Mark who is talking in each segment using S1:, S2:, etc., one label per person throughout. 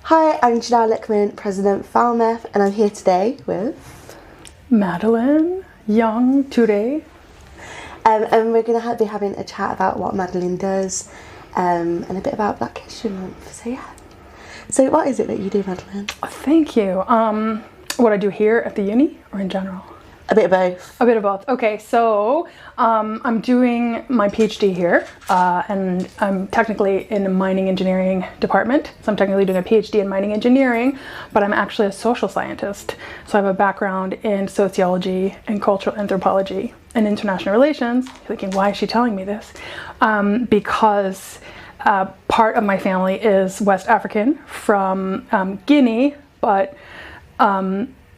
S1: Hi, I'm Jadelle, President Falmouth, and I'm here today with
S2: Madeline Young Toure.
S1: And we're going to be having a chat about what Madeline does and a bit about Black History Month. So yeah. So what is it that you do, Madeline?
S2: Thank you. What I do here at the uni or in general?
S1: A bit of both.
S2: A bit of both. Okay, so I'm doing my PhD here, and I'm technically in the mining engineering department. So I'm technically doing a PhD in mining engineering, but I'm actually a social scientist. So I have a background in sociology and cultural anthropology and international relations. You're thinking, why is she telling me this? Because part of my family is West African from Guinea, but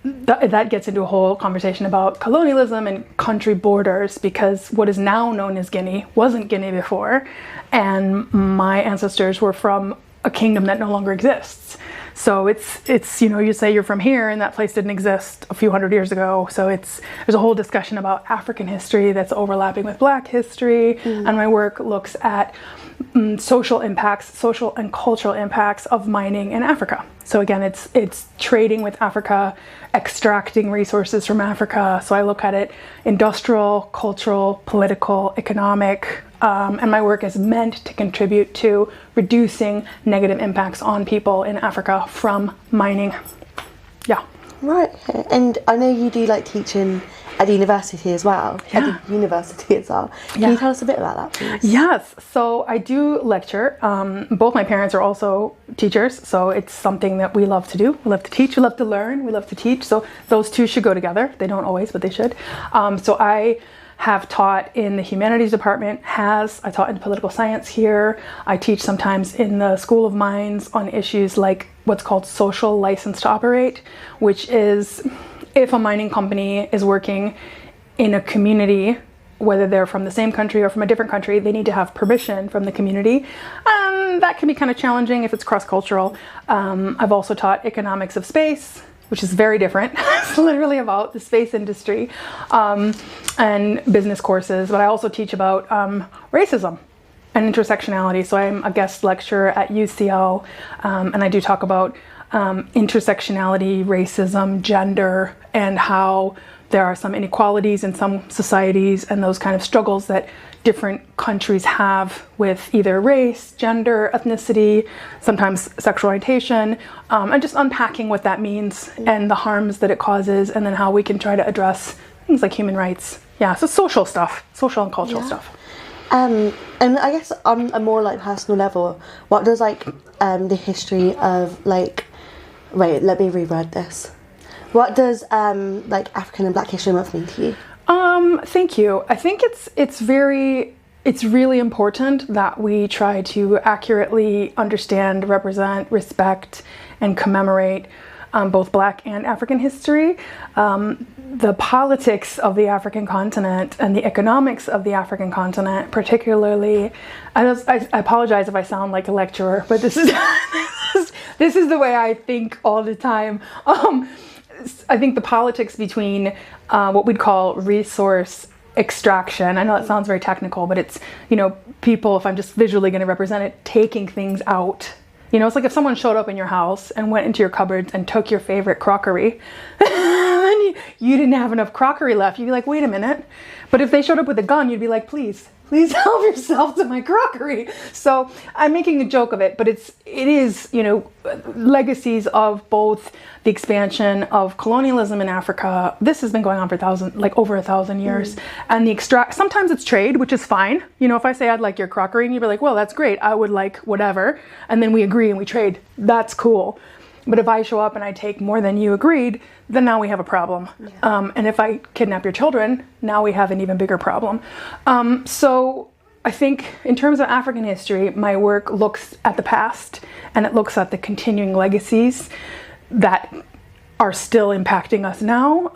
S2: that gets into a whole conversation about colonialism and country borders, because what is now known as Guinea wasn't Guinea before, and my ancestors were from a kingdom that no longer exists. So it's you say you're from here and that place didn't exist a few hundred years ago. So there's a whole discussion about African history that's overlapping with Black history, and my work looks at social and cultural impacts of mining in Africa. So again, it's trading with Africa, extracting resources from Africa. So I look at it industrial, cultural, political, economic, and my work is meant to contribute to reducing negative impacts on people in Africa from mining. Yeah.
S1: Right. And I know you do like teaching at the university as well.
S2: Yeah.
S1: Can you tell us a bit about that, please?
S2: Yes. So I do lecture. Both my parents are also teachers, so it's something that we love to do. We love to teach, we love to learn, we love to teach. So those two should go together. They don't always, but they should. So I have taught in the humanities department, I taught in political science here. I teach sometimes in the School of Mines on issues like what's called social license to operate, which is if a mining company is working in a community, whether they're from the same country or from a different country, they need to have permission from the community. That can be kind of challenging if it's cross-cultural. I've also taught economics of space, which is very different. It's literally about the space industry, and business courses. But I also teach about racism and intersectionality. So I'm a guest lecturer at UCL, and I do talk about intersectionality, racism, gender, and how there are some inequalities in some societies and those kind of struggles that different countries have with either race, gender, ethnicity, sometimes sexual orientation, and just unpacking what that means and the harms that it causes, and then how we can try to address things like human rights. Yeah, so social and cultural stuff.
S1: And I guess on a more like personal level, what does the history of wait, let me reword this. What does African and Black History Month mean to you?
S2: Thank you. I think it's really important that we try to accurately understand, represent, respect, and commemorate both Black and African history. The politics of the African continent and the economics of the African continent, particularly, I apologize if I sound like a lecturer, but this is this is the way I think all the time. I think the politics between what we'd call resource extraction, I know that sounds very technical, but it's, people, if I'm just visually going to represent it, taking things out. It's like if someone showed up in your house and went into your cupboards and took your favorite crockery, and you didn't have enough crockery left, you'd be like, wait a minute. But if they showed up with a gun, you'd be like, please help yourself to my crockery. So I'm making a joke of it, but it is, legacies of both the expansion of colonialism in Africa. This has been going on for over 1,000 years. And sometimes it's trade, which is fine. If I say I'd like your crockery and you'd be like, well, that's great, I would like whatever. And then we agree and we trade. That's cool. But if I show up and I take more than you agreed, then now we have a problem. Yeah. And if I kidnap your children, now we have an even bigger problem. So I think in terms of African history, my work looks at the past and it looks at the continuing legacies that are still impacting us now.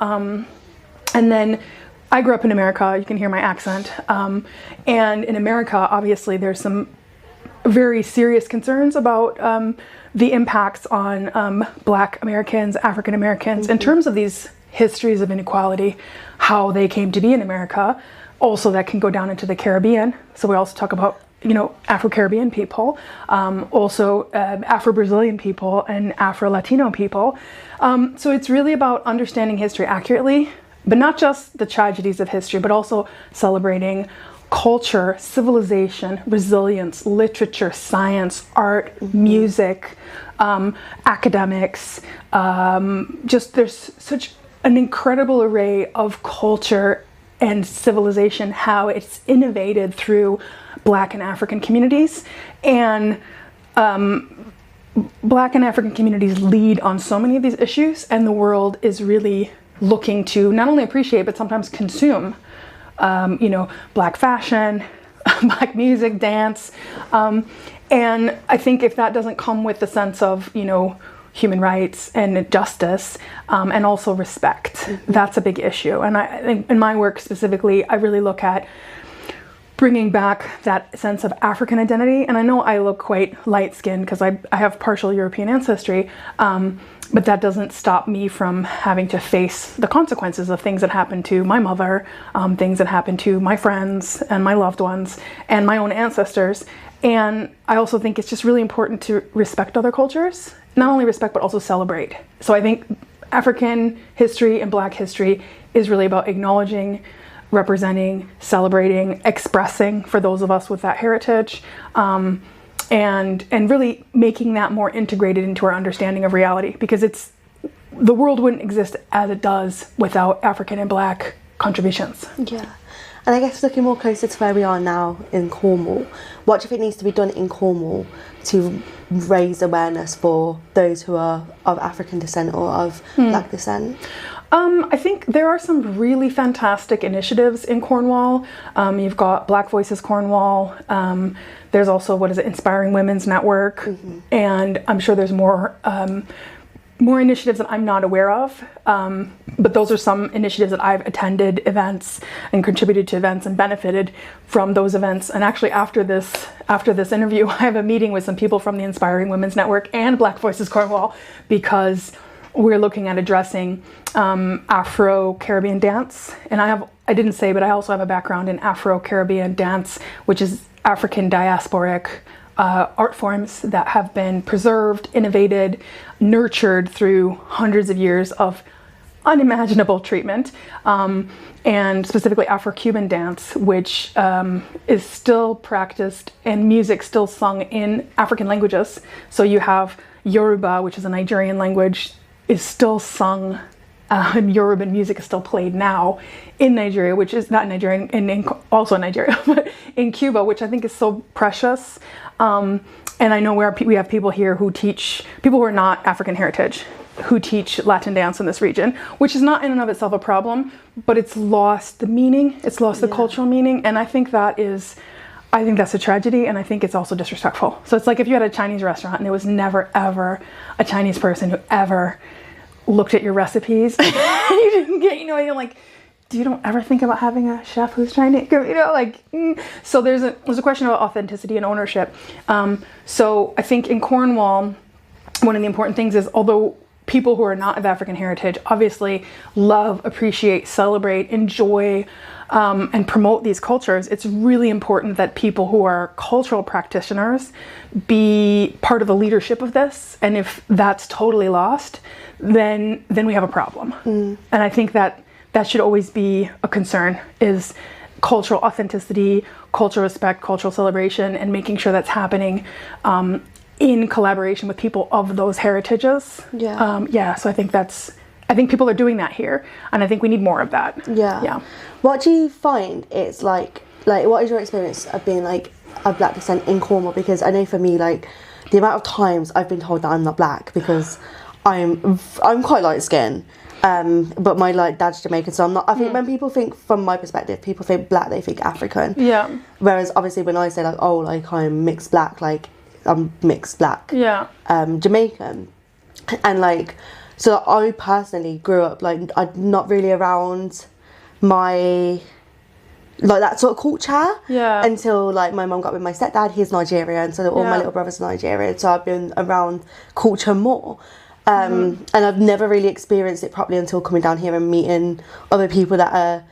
S2: And then I grew up in America, you can hear my accent. And in America, obviously, there's some very serious concerns about the impacts on Black Americans, African Americans, in terms of these histories of inequality, how they came to be in America. Also, that can go down into the Caribbean. So we also talk about Afro-Caribbean people, also Afro-Brazilian people and Afro-Latino people. So it's really about understanding history accurately, but not just the tragedies of history, but also celebrating culture, civilization, resilience, literature, science, art, music, academics. Just there's such an incredible array of culture and civilization, how it's innovated through Black and African communities. And Black and African communities lead on so many of these issues, and the world is really looking to not only appreciate, but sometimes consume, Black fashion, Black music, dance. And I think if that doesn't come with the sense of, human rights and justice, and also respect, that's a big issue. And I think in my work specifically, I really look at bringing back that sense of African identity. And I know I look quite light-skinned because I have partial European ancestry, but that doesn't stop me from having to face the consequences of things that happened to my mother, things that happened to my friends and my loved ones and my own ancestors. And I also think it's just really important to respect other cultures, not only respect, but also celebrate. So I think African history and Black history is really about acknowledging, representing, celebrating, expressing for those of us with that heritage, and really making that more integrated into our understanding of reality, because the world wouldn't exist as it does without African and Black contributions.
S1: Yeah. And I guess looking more closer to where we are now in Cornwall, what do you think needs to be done in Cornwall to raise awareness for those who are of African descent or of Black descent?
S2: I think there are some really fantastic initiatives in Cornwall. You've got Black Voices Cornwall. There's also, Inspiring Women's Network. And I'm sure there's more initiatives that I'm not aware of. But those are some initiatives that I've attended events and contributed to events and benefited from those events. And actually after this interview, I have a meeting with some people from the Inspiring Women's Network and Black Voices Cornwall, because we're looking at addressing Afro-Caribbean dance. And I didn't say, but I also have a background in Afro-Caribbean dance, which is African diasporic art forms that have been preserved, innovated, nurtured through hundreds of years of unimaginable treatment, and specifically Afro-Cuban dance, which is still practiced and music still sung in African languages. So you have Yoruba, which is a Nigerian language, is still sung, and Yoruban music is still played now in Nigeria, which is not Nigerian, and also in Nigeria, but in Cuba, which I think is so precious. And I know we have people here who teach, people who are not African heritage, who teach Latin dance in this region, which is not in and of itself a problem, but it's lost the meaning, it's lost the cultural meaning, and I think that's a tragedy, and I think it's also disrespectful. So it's like if you had a Chinese restaurant and there was never ever a Chinese person who ever looked at your recipes, and you didn't get, you're like, you don't ever think about having a chef who's Chinese, So there's a question about authenticity and ownership. So I think in Cornwall, one of the important things is, although people who are not of African heritage obviously love, appreciate, celebrate, enjoy, and promote these cultures, it's really important that people who are cultural practitioners be part of the leadership of this. And if that's totally lost, then we have a problem. And I think that should always be a concern, is cultural authenticity, cultural respect, cultural celebration, and making sure that's happening in collaboration with people of those heritages. So I think people are doing that here, and I think we need more of that.
S1: What do you find it's like what is your experience of being like of Black descent in Cornwall? Because I know for me, like, the amount of times I've been told that I'm not Black because I'm quite light skinned, but my dad's Jamaican, so I'm not. I think when people think, from my perspective, people think Black, they think African. Whereas obviously when I say I'm mixed Black, I'm mixed Black. Jamaican, and so I personally grew up I'm not really around my that sort of culture until my mum got with my stepdad. He's Nigerian, so all my little brothers are Nigerian, so I've been around culture more. And I've never really experienced it properly until coming down here and meeting other people that are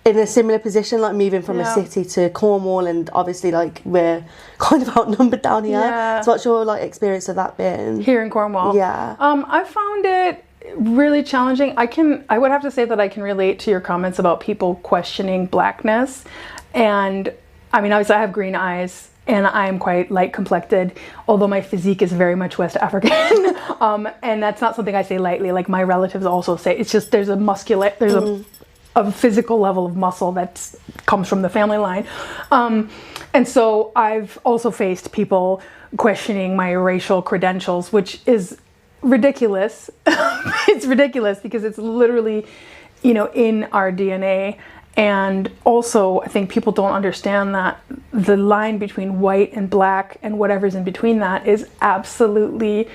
S1: in a similar position, like moving from a
S2: Yeah.
S1: city to Cornwall, and obviously like we're kind of outnumbered down here.
S2: Yeah.
S1: So what's your like experience of that been?
S2: Here in Cornwall.
S1: Yeah.
S2: I found it really challenging. I would have to say that I can relate to your comments about people questioning blackness. And I mean, obviously I have green eyes and I'm quite light complected, although my physique is very much West African. And that's not something I say lightly. Like my relatives also say, it's just, there's a physical level of muscle that comes from the family line. And so I've also faced people questioning my racial credentials, which is ridiculous. It's ridiculous because it's literally, in our DNA. And also, I think people don't understand that the line between white and black and whatever's in between that is absolutely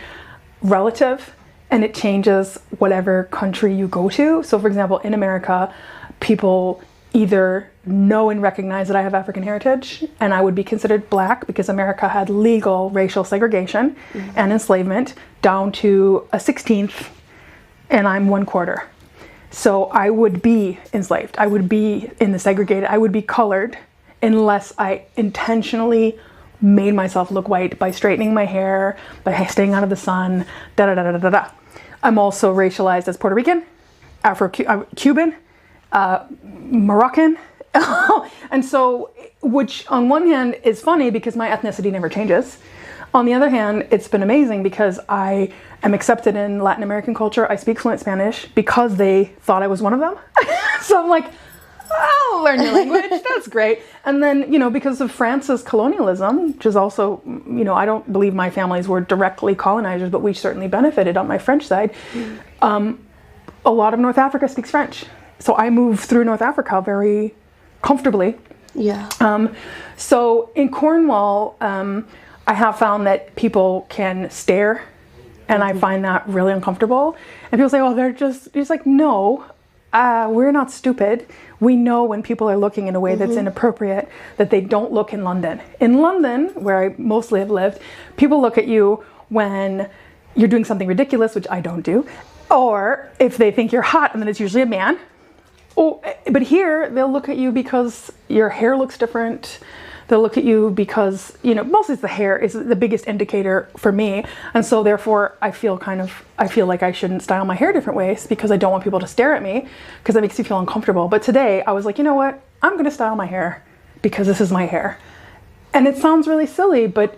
S2: relative, and it changes whatever country you go to. So for example, in America, people either know and recognize that I have African heritage and I would be considered black because America had legal racial segregation and enslavement down to a 16th, and I'm 1/4. So I would be enslaved. I would be in the segregated. I would be colored unless I intentionally made myself look white by straightening my hair, by staying out of the sun, da da da da da da. I'm also racialized as Puerto Rican, Cuban, Moroccan. And so, which on one hand is funny because my ethnicity never changes. On the other hand, it's been amazing because I am accepted in Latin American culture. I speak fluent Spanish because they thought I was one of them. So I'm like, I'll learn your language. That's great. And then, because of France's colonialism, which is also, I don't believe my families were directly colonizers, but we certainly benefited on my French side. A lot of North Africa speaks French. So I moved through North Africa very comfortably.
S1: Yeah.
S2: So in Cornwall, I have found that people can stare, and I find that really uncomfortable. And people say, "Oh, it's like, no, we're not stupid. We know when people are looking in a way that's inappropriate that they don't look in London. In London, where I mostly have lived, people look at you when you're doing something ridiculous, which I don't do, or if they think you're hot, and then it's usually a man. Oh, but here they'll look at you because your hair looks different. They'll look at you because, mostly it's the hair is the biggest indicator for me. And so therefore I feel like I shouldn't style my hair different ways because I don't want people to stare at me because that makes me feel uncomfortable. But today I was like, you know what? I'm going to style my hair because this is my hair. And it sounds really silly, but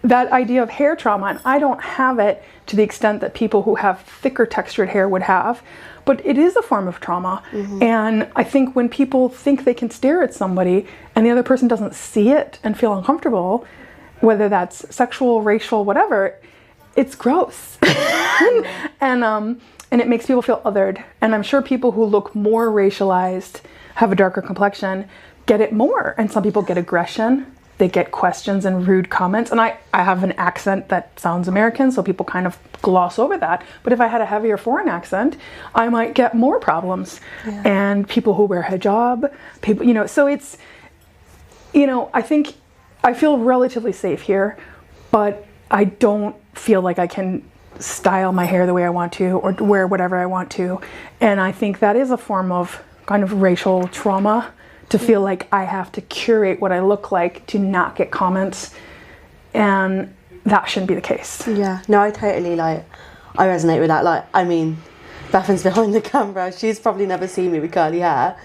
S2: that idea of hair trauma, and I don't have it to the extent that people who have thicker textured hair would have, but it is a form of trauma. And I think when people think they can stare at somebody and the other person doesn't see it and feel uncomfortable, whether that's sexual, racial, whatever, it's gross. And it makes people feel othered. And I'm sure people who look more racialized, have a darker complexion, get it more. And some people get aggression. They get questions and rude comments. And I have an accent that sounds American, so people kind of gloss over that. But if I had a heavier foreign accent, I might get more problems. Yeah. And people who wear hijab, people, so it's, I think I feel relatively safe here, but I don't feel like I can style my hair the way I want to or wear whatever I want to. And I think that is a form of kind of racial trauma, to feel like I have to curate what I look like to not get comments, and that shouldn't be the case.
S1: Yeah, no, I totally I resonate with that. Bethan's behind the camera. She's probably never seen me with curly hair.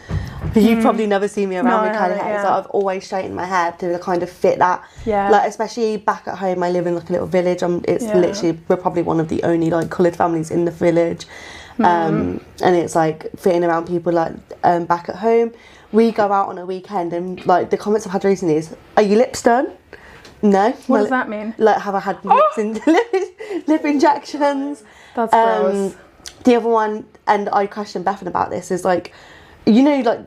S1: You've probably never seen me around with curly hair. Yeah. So I've always straightened my hair to kind of fit that. Yeah. Especially back at home, I live in a little village. Literally, we're probably one of the only coloured families in the village. And it's fitting around people back at home. We go out on a weekend and the comments I've had recently is, "Are you lips done?" No.
S2: What does that mean?
S1: Have I had lip injections?
S2: That's gross.
S1: The other one, and I questioned Bethan about this, is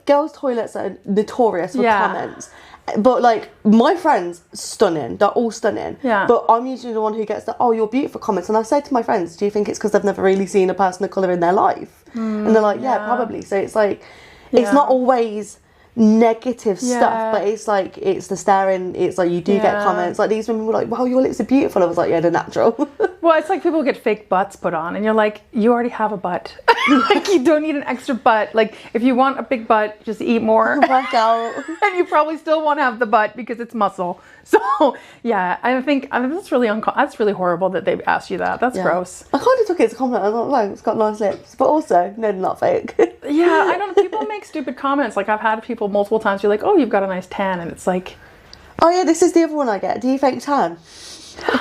S1: girls' toilets are notorious for comments. But my friends, stunning. They're all stunning. Yeah. But I'm usually the one who gets the "oh, you're beautiful" comments. And I say to my friends, "Do you think it's because they've never really seen a person of colour in their life?" And they're like, "Yeah, probably." So it's it's not always negative stuff, but it's it's the staring. It's you do get comments these women were like, "Wow, your lips are beautiful." I was like, "Yeah, they're natural."
S2: Well, it's people get fake butts put on, and you're like, "You already have a butt." Like, you don't need an extra butt. Like, if you want a big butt, just eat more.
S1: Work out.
S2: And you probably still won't have the butt because it's muscle. So, yeah, I think that's really that's really horrible that they asked you that. That's gross.
S1: I kind of took it as a compliment. I was like, it's got nice lips. But also, no, they're not fake.
S2: Yeah, I don't know. People make stupid comments. Like, I've had people multiple times be like, oh, you've got a nice tan. And it's like...
S1: Oh, yeah, this is the other one I get. Do you fake tan?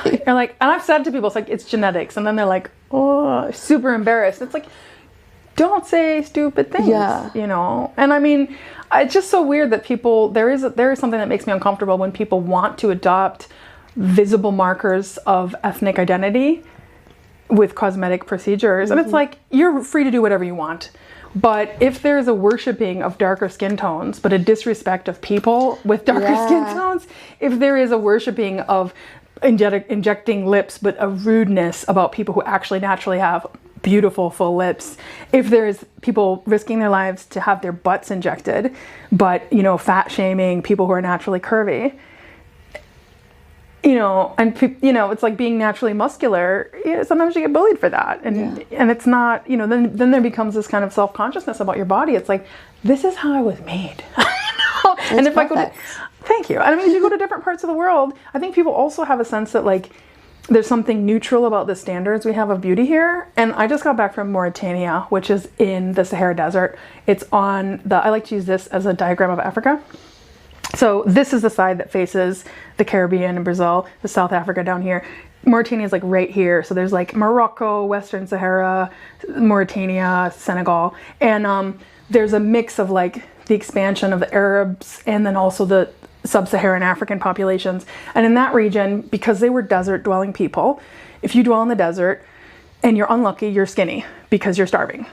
S2: You're like... And I've said to people, it's like, it's genetics. And then they're like, oh, super embarrassed. It's like, don't say stupid things, you know? And I mean, it's just so weird that people... There is something that makes me uncomfortable when people want to adopt visible markers of ethnic identity with cosmetic procedures. And it's like, you're free to do whatever you want. But if there's a worshipping of darker skin tones, but a disrespect of people with darker skin tones, if there is a worshipping of injecting lips, but a rudeness about people who actually naturally have beautiful full lips, if there's people risking their lives to have their butts injected, but, you know, fat shaming people who are naturally curvy, you know, and you know, it's like being naturally muscular. Sometimes you get bullied for that, and it's not, you know. Then there becomes this kind of self-consciousness about your body. It's like, this is how I was made. And if
S1: perfect.
S2: I go to, thank you. And I mean, if you go to different parts of the world, I think people also have a sense that like there's something neutral about the standards we have of beauty here. And I just got back from Mauritania, which is in the Sahara Desert. It's on the. I like to use this as a diagram of Africa. So this is the side that faces the Caribbean and Brazil, the South Africa down here. Mauritania is like right here. So there's like Morocco, Western Sahara, Mauritania, Senegal. And there's a mix of like the expansion of the Arabs and then also the sub-Saharan African populations. And in that region, because they were desert dwelling people, if you dwell in the desert and you're unlucky, you're skinny because you're starving.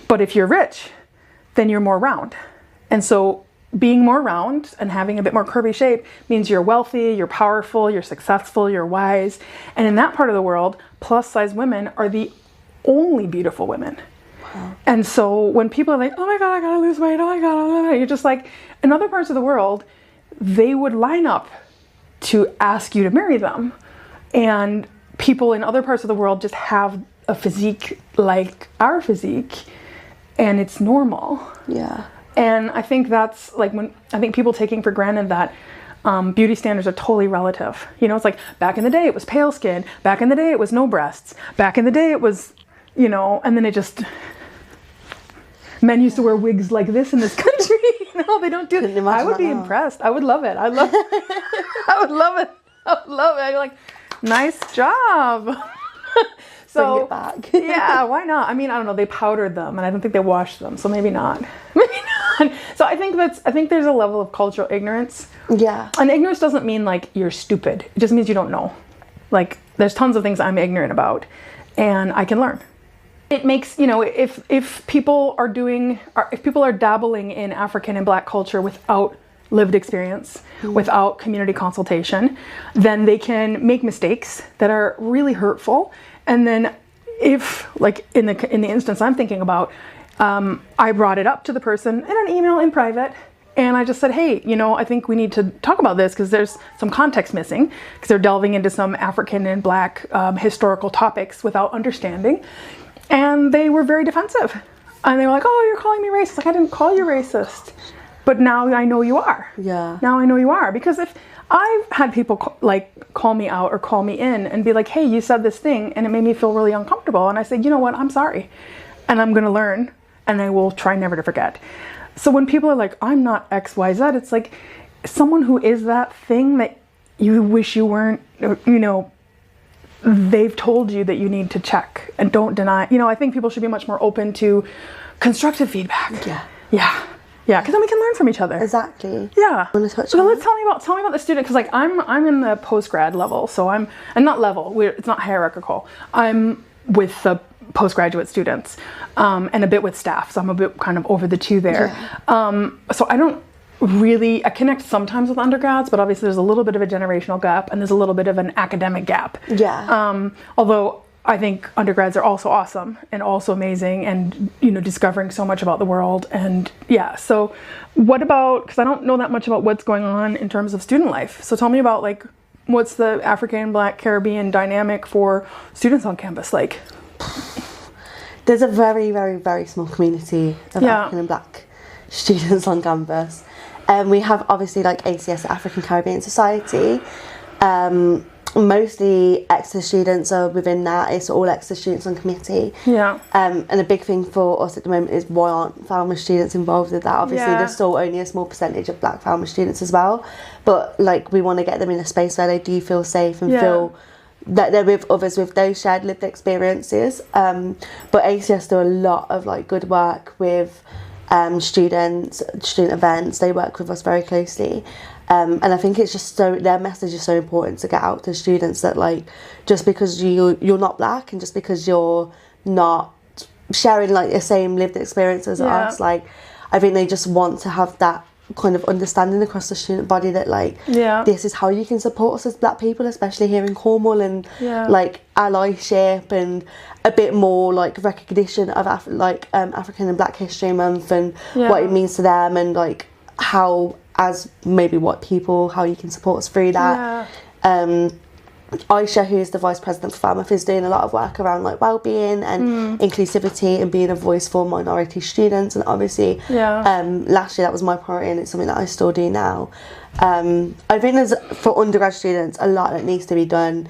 S2: But if you're rich, then you're more round. And so being more round and having a bit more curvy shape means you're wealthy, you're powerful, you're successful, you're wise. And in that part of the world, plus size women are the only beautiful women. Wow. And so when people are like, oh my God, I gotta lose weight, oh my God, you're just like, in other parts of the world, they would line up to ask you to marry them. And people in other parts of the world just have a physique like our physique, and it's normal.
S1: Yeah.
S2: And I think that's like I think people taking for granted that beauty standards are totally relative. You know, it's like back in the day it was pale skin, back in the day it was no breasts, back in the day it was, you know, and then it just, men used to wear wigs like this in this country. You know, they don't do it. I would be impressed. I would love it. I would love it. I would love it. I'd be like, nice job. So,
S1: bring it back.
S2: Yeah, why not? I mean, I don't know. They powdered them, and I don't think they washed them, so maybe not. Maybe not. So I think there's a level of cultural ignorance. Yeah. And ignorance doesn't mean like you're stupid. It just means you don't know. Like there's tons of things I'm ignorant about, and I can learn. It makes, you know, if people are dabbling in African and Black culture without lived experience, without community consultation, then they can make mistakes that are really hurtful. And then if, like in the instance I'm thinking about, I brought it up to the person in an email in private, and I just said, hey, you know, I think we need to talk about this because there's some context missing, because they're delving into some African and Black historical topics without understanding. And they were very defensive. And they were like, oh, you're calling me racist. Like, I didn't call you racist. But now I know you are. Yeah. Now I know you are. Because if I've had people call me out or call me in and be like, hey, you said this thing and it made me feel really uncomfortable. And I said, you know what? I'm sorry. And I'm going to learn, and I will try never to forget. So when people are like, I'm not X, Y, Z, it's like someone who is that thing that you wish you weren't, you know, they've told you that you need to check and don't deny. You know, I think people should be much more open to constructive feedback. Yeah. Yeah. Yeah, because then we can learn from each other. Exactly. Yeah. So let's tell me about the student, because like I'm in the post-grad level, so and not level, it's not hierarchical. I'm with the postgraduate students and a bit with staff, so I'm a bit kind of over the two there. Yeah. So I connect sometimes with undergrads, but obviously there's a little bit of a generational gap and there's a little bit of an academic gap. Yeah. Although I think undergrads are also awesome and also amazing and, you know, discovering so much about the world. And yeah, so what about, because I don't know that much about what's going on in terms of student life. So tell me about like, what's the African, Black, Caribbean dynamic for students on campus like?
S1: there's a very, very, very small community of African and Black students on campus. We have obviously like ACS, African Caribbean Society. Mostly Exeter students are within that. It's all Exeter students on committee.
S2: Yeah.
S1: And a big thing for us at the moment is why aren't Falmouth students involved with that? Obviously, there's still only a small percentage of Black Falmouth students as well. But like, we want to get them in a space where they do feel safe and feel that they're with others with those shared lived experiences. But ACS do a lot of like good work with student events. They work with us very closely. And I think it's just their message is so important to get out to students, that like, just because you're not Black and just because you're not sharing like the same lived experience as us, like, I think they just want to have that kind of understanding across the student body that like, this is how you can support us as Black people, especially here in Cornwall, and like allyship and a bit more like recognition of African and Black History Month and what it means to them, and like how, as maybe white people, how you can support us through that. Aisha, who is the Vice President for Falmouth, is doing a lot of work around like wellbeing and inclusivity and being a voice for minority students, and obviously last year that was my priority, and it's something that I still do now. I think there's, for undergrad students, a lot that needs to be done,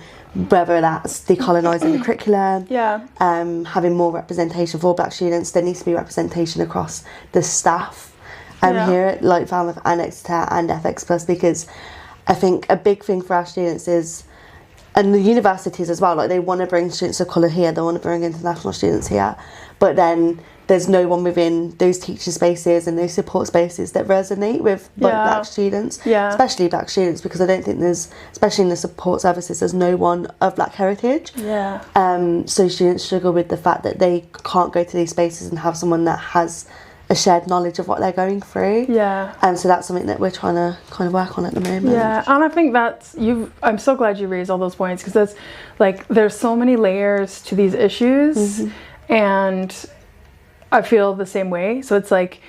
S1: whether that's decolonising the curriculum, having more representation for Black students. There needs to be representation across the staff here at like Falmouth and Exeter and FX Plus, because I think a big thing for our students is, and the universities as well, like they want to bring students of colour here, they want to bring international students here, but then there's no one within those teacher spaces and those support spaces that resonate with Black students, especially Black students, because I don't think there's, especially in the support services, there's no one of Black heritage. So students struggle with the fact that they can't go to these spaces and have someone that has a shared knowledge of what they're going through. And so that's something that we're trying to kind of work on at the moment.
S2: And I think that's, I'm so glad you raised all those points, because that's like, there's so many layers to these issues, and I feel the same way. So it's like,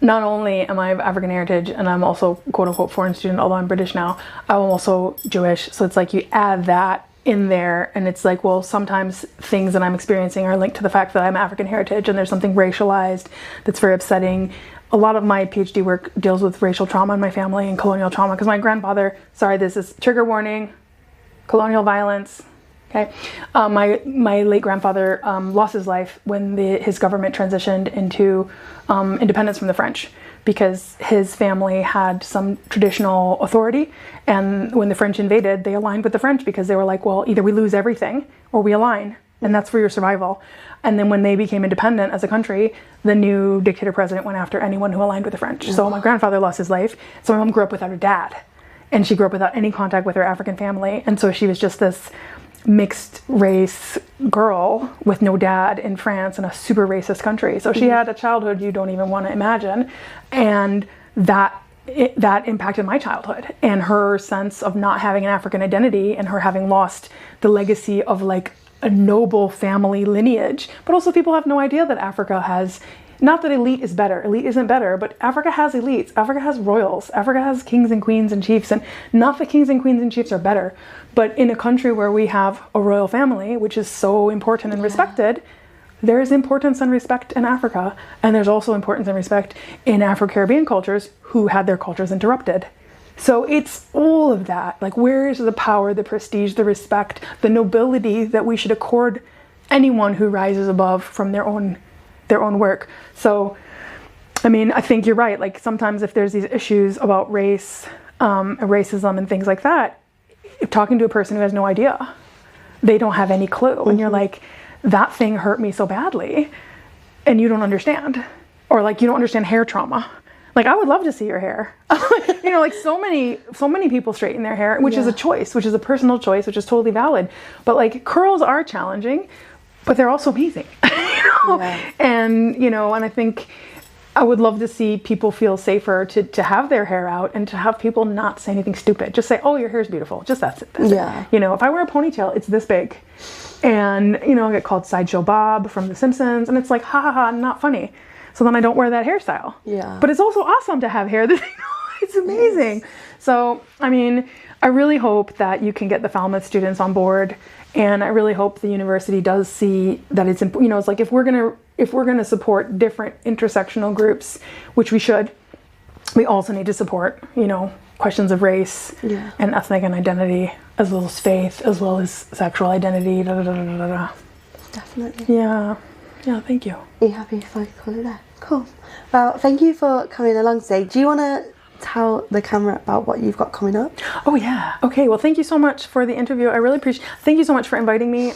S2: not only am I of African heritage and I'm also quote unquote foreign student, although I'm British now, I'm also Jewish. So it's like, you add that in there, and it's like, well, sometimes things that I'm experiencing are linked to the fact that I'm African heritage, and there's something racialized that's very upsetting. A lot of my PhD work deals with racial trauma in my family and colonial trauma, because my grandfather, sorry, this is trigger warning, colonial violence, okay? My late grandfather lost his life when his government transitioned into independence from the French, because his family had some traditional authority, and when the French invaded, they aligned with the French, because they were like, well, either we lose everything or we align, and that's for your survival. And then when they became independent as a country, the new dictator president went after anyone who aligned with the French. So my grandfather lost his life, so my mom grew up without her dad, and she grew up without any contact with her African family, and so she was just this mixed race girl with no dad in France, in a super racist country. So she had a childhood you don't even want to imagine, and that impacted my childhood and her sense of not having an African identity, and her having lost the legacy of like a noble family lineage. But also, people have no idea that Africa has, not that elite is better, elite isn't better, but Africa has elites, Africa has royals, Africa has kings and queens and chiefs, and not that kings and queens and chiefs are better, but in a country where we have a royal family, which is so important and respected, there is importance and respect in Africa, and there's also importance and respect in Afro-Caribbean cultures who had their cultures interrupted. So it's all of that, like, where is the power, the prestige, the respect, the nobility that we should accord anyone who rises above from their own work. So, I mean, I think you're right. Like, sometimes if there's these issues about race, racism and things like that, talking to a person who has no idea, they don't have any clue. And you're like, that thing hurt me so badly, and you don't understand. Or like, you don't understand hair trauma. Like, I would love to see your hair. You know, like so many people straighten their hair, which is a choice, which is a personal choice, which is totally valid. But like, curls are challenging, but they're also amazing. And, you know, and I think I would love to see people feel safer to have their hair out, and to have people not say anything stupid. Just say, oh, your hair's beautiful. Just that's it. It. You know, if I wear a ponytail, it's this big. And, you know, I get called Sideshow Bob from The Simpsons, and it's like, ha ha ha, not funny. So then I don't wear that hairstyle. But it's also awesome to have hair. It's amazing. So, I mean, I really hope that you can get the Falmouth students on board, and I really hope the university does see that it's important. It's like if we're gonna support different intersectional groups, which we should, we also need to support questions of race and ethnic and identity, as well as faith, as well as sexual identity.
S1: Definitely.
S2: Yeah. Thank you.
S1: Are you happy if I call it there? Cool. Well, thank you for coming along today. Do you want to tell the camera about what you've got coming up?
S2: Oh yeah. Okay. Well, thank you so much for the interview. I really appreciate. Thank you so much for inviting me.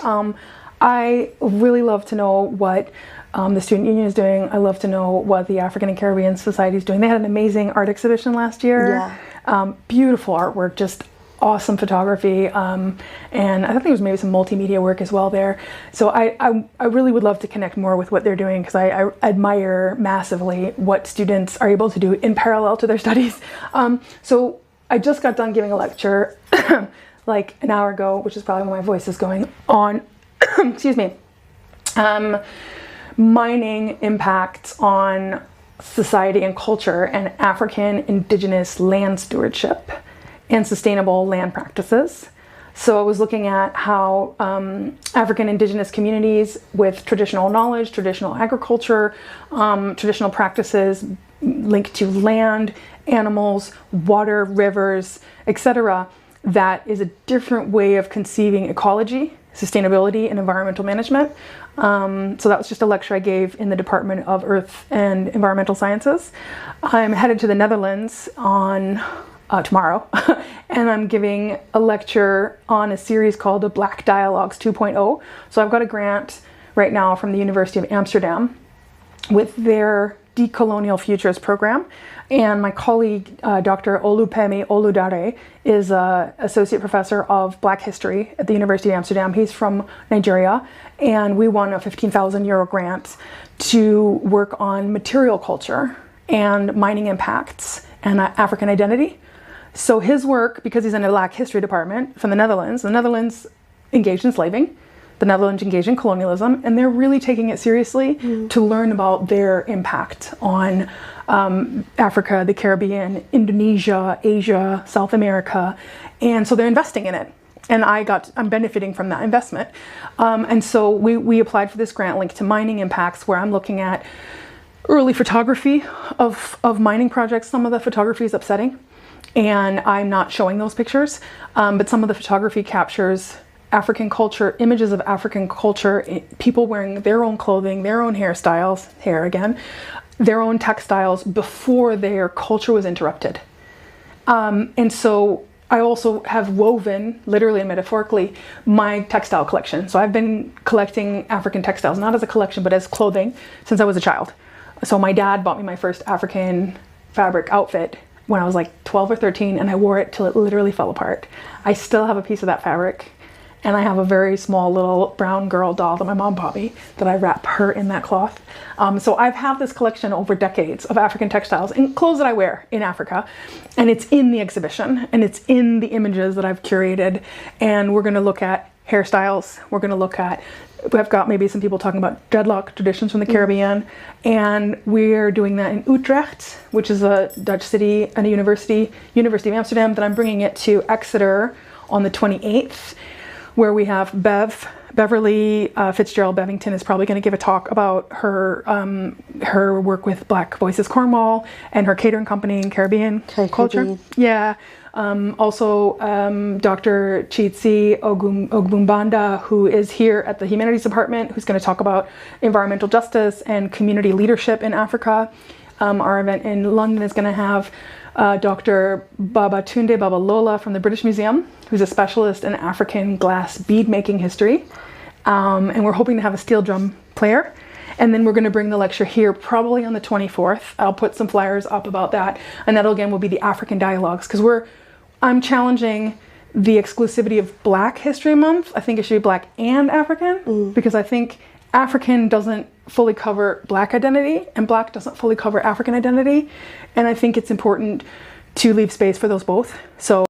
S2: I really love to know what the Student Union is doing. I love to know what the African and Caribbean Society is doing. They had an amazing art exhibition last year. Yeah. Beautiful artwork, just awesome photography, and I think there was maybe some multimedia work as well there. So I really would love to connect more with what they're doing, because I admire massively what students are able to do in parallel to their studies. So I just got done giving a lecture like an hour ago, which is probably when my voice is going on. Excuse me. Mining impacts on society and culture and African indigenous land stewardship and sustainable land practices. So I was looking at how African indigenous communities with traditional knowledge, traditional agriculture, traditional practices linked to land, animals, water, rivers, etc., that is a different way of conceiving ecology, sustainability, and environmental management. So that was just a lecture I gave in the Department of Earth and Environmental Sciences. I'm headed to the Netherlands on tomorrow, and I'm giving a lecture on a series called the Black Dialogues 2.0. So I've got a grant right now from the University of Amsterdam with their Decolonial Futures program, and my colleague Dr. Olupemi Oludare is associate professor of Black history at the University of Amsterdam. He's from Nigeria, and we won a €15,000 grant to work on material culture and mining impacts and African identity. So his work, because he's in a Black history department from the Netherlands engaged in enslaving, the Netherlands engaged in colonialism, and they're really taking it seriously to learn about their impact on Africa, the Caribbean, Indonesia, Asia, South America, and so they're investing in it. And I'm benefiting from that investment. And so we applied for this grant linked to mining impacts, where I'm looking at early photography of mining projects. Some of the photography is upsetting, and I'm not showing those pictures, but some of the photography captures African culture, images of African culture, people wearing their own clothing, their own hairstyles, hair again, their own textiles before their culture was interrupted. And so I also have woven, literally and metaphorically, my textile collection. So I've been collecting African textiles, not as a collection, but as clothing since I was a child. So my dad bought me my first African fabric outfit when I was like 12 or 13, and I wore it till it literally fell apart. I still have a piece of that fabric, and I have a very small little brown girl doll that my mom bought me that I wrap her in that cloth. So I've had this collection over decades of African textiles and clothes that I wear in Africa, and it's in the exhibition, and it's in the images that I've curated. And we're going to look at hairstyles. We're going to look at, I've got maybe some people talking about dreadlock traditions from the Caribbean, and we're doing that in Utrecht, which is a Dutch city and a University of Amsterdam. Then I'm bringing it to Exeter on the 28th, where we have Beverly Fitzgerald Bevington is probably going to give a talk about her work with Black Voices Cornwall and her catering company in Caribbean culture. Yeah. Also, Dr. Chitsi Ogbumbanda, who is here at the Humanities Department, who's going to talk about environmental justice and community leadership in Africa. Our event in London is going to have Dr. Babatunde Babalola from the British Museum, who's a specialist in African glass bead making history. And we're hoping to have a steel drum player. And then we're going to bring the lecture here probably on the 24th. I'll put some flyers up about that. And that again will be the African Dialogues, because I'm challenging the exclusivity of Black History Month. I think it should be Black and African, because I think African doesn't fully cover Black identity and Black doesn't fully cover African identity. And I think it's important to leave space for those both. So